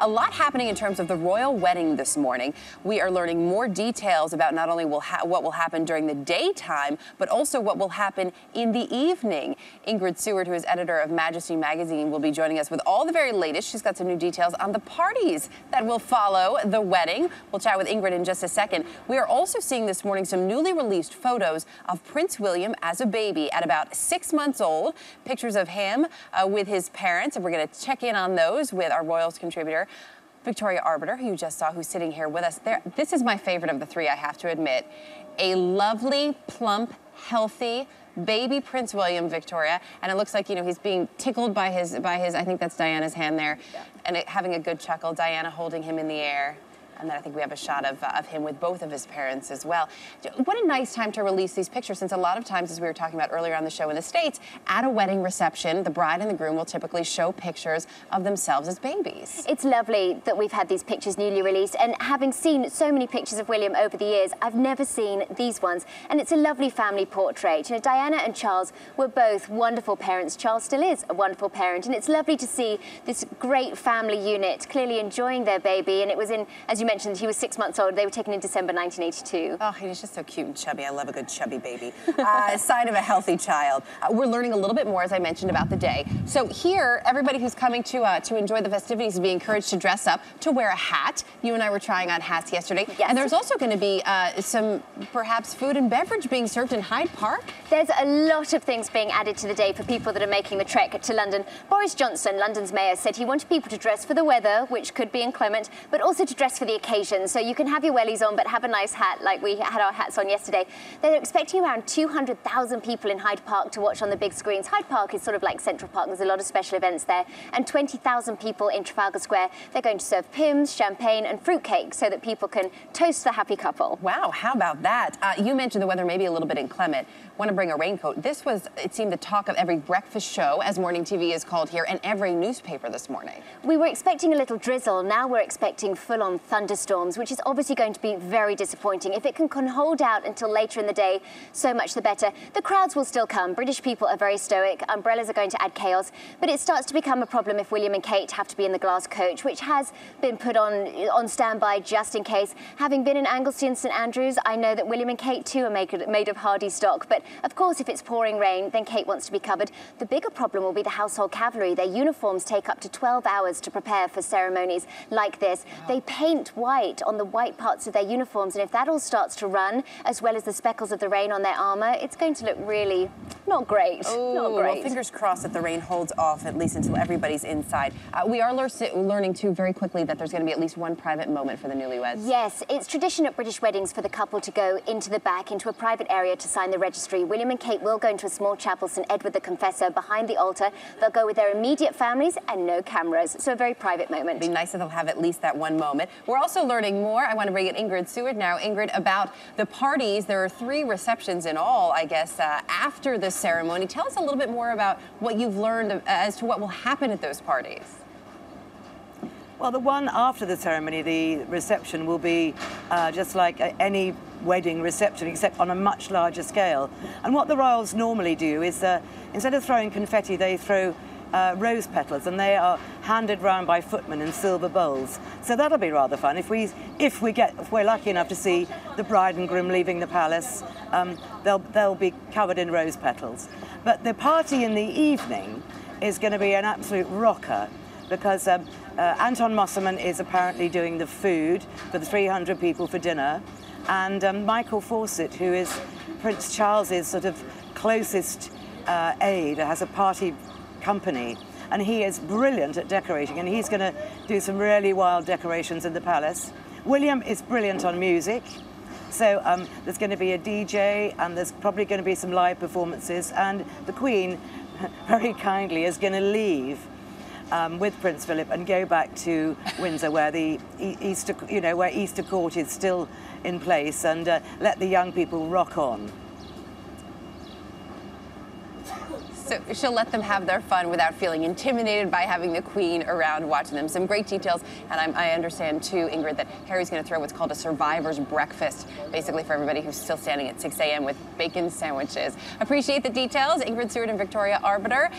A lot happening in terms of the royal wedding this morning. We are learning more details about not only what will happen during the daytime, but also what will happen in the evening. Ingrid Seward, who is editor of Majesty magazine, will be joining us with all the very latest. She's got some new details on the parties that will follow the wedding. We'll chat with Ingrid in just a second. We are also seeing this morning some newly released photos of Prince William as a baby at about 6 months old. Pictures of him with his parents, and we're going to check in on those with our Royals contributor, Victoria Arbiter, who you just saw, who's sitting here with us. This is my favorite of the three, I have to admit. A lovely, plump, healthy baby Prince William, Victoria, and it looks like, you know, he's being tickled by his I think that's Diana's hand there, yeah. And having a good chuckle, Diana holding him in the air. And then I think we have a shot of him with both of his parents as well. What a nice time to release these pictures, since a lot of times, as we were talking about earlier on the show in the States, at a wedding reception, the bride and the groom will typically show pictures of themselves as babies. It's lovely that we've had these pictures newly released, and having seen so many pictures of William over the years, I've never seen these ones, and it's a lovely family portrait. You know, Diana and Charles were both wonderful parents. Charles still is a wonderful parent, and it's lovely to see this great family unit clearly enjoying their baby, and it was in, as you mentioned, he was 6 months old. They were taken in December 1982. Oh, he's just so cute and chubby. I love a good chubby baby. Sign of a healthy child. We're learning a little bit more, as I mentioned, about the day. So here, everybody who's coming to enjoy the festivities is being encouraged to dress up, to wear a hat. You and I were trying on hats yesterday. Yes. And there's also going to be some, perhaps, food and beverage being served in Hyde Park. There's a lot of things being added to the day for people that are making the trek to London. Boris Johnson, London's mayor, said he wanted people to dress for the weather, which could be inclement, but also to dress for the occasion. So you can have your wellies on, but have a nice hat like we had our hats on yesterday. They're expecting around 200,000 people in Hyde Park to watch on the big screens. Hyde Park is sort of like Central Park. There's a lot of special events there. And 20,000 people in Trafalgar Square. They're going to serve Pimm's, champagne and fruitcake so that people can toast the happy couple. Wow, how about that? You mentioned the weather may be a little bit inclement. Want to bring a raincoat. This was, it seemed, the talk of every breakfast show, as morning TV is called here, and every newspaper this morning. We were expecting a little drizzle. Now we're expecting full-on thunderstorms, which is obviously going to be very disappointing. If it can hold out until later in the day, so much the better. The crowds will still come. British people are very stoic. Umbrellas are going to add chaos, but it starts to become a problem if William and Kate have to be in the glass coach, which has been put on standby just in case. Having been in Anglesey and St Andrews, I know that William and Kate too are made of hardy stock, but of course, if it's pouring rain, then Kate wants to be covered. The bigger problem will be the household cavalry. Their uniforms take up to 12 hours to prepare for ceremonies like this. Wow. They paint white on the white parts of their uniforms, and if that all starts to run, as well as the speckles of the rain on their armour, it's going to look really not great. Ooh, not great. Well, fingers crossed that the rain holds off, at least until everybody's inside. We are learning, too, very quickly that there's going to be at least one private moment for the newlyweds. Yes, it's tradition at British weddings for the couple to go into the back, into a private area to sign the registry. William and Kate will go into a small chapel, St Edward the Confessor, behind the altar. They'll go with their immediate families and no cameras, so a very private moment. It'd be nice if they'll have at least that one moment. We're also learning more. I want to bring in Ingrid Seward now. Ingrid, about the parties. There are 3 receptions in all, I guess, after the ceremony. Tell us a little bit more about what you've learned as to what will happen at those parties. Well, the one after the ceremony, the reception, will be just like any wedding reception, except on a much larger scale. And what the royals normally do is, instead of throwing confetti, they throw rose petals, and they are handed round by footmen in silver bowls. So that'll be rather fun. If we're lucky enough to see the bride and groom leaving the palace, they'll be covered in rose petals. But the party in the evening is going to be an absolute rocker, because Anton Mosselman is apparently doing the food for the 300 people for dinner, and Michael Fawcett, who is Prince Charles's sort of closest aide, has a party company, and he is brilliant at decorating, and he's going to do some really wild decorations in the palace. William is brilliant on music, so there's going to be a DJ, and there's probably going to be some live performances, and the Queen, very kindly, is going to leave with Prince Philip and go back to Windsor, where the Easter Court is still in place, and let the young people rock on. So she'll let them have their fun without feeling intimidated by having the Queen around watching them. Some great details, and I understand too, Ingrid, that Harry's going to throw what's called a survivor's breakfast, basically for everybody who's still standing at 6 a.m. with bacon sandwiches. Appreciate the details. Ingrid Seward and Victoria Arbiter.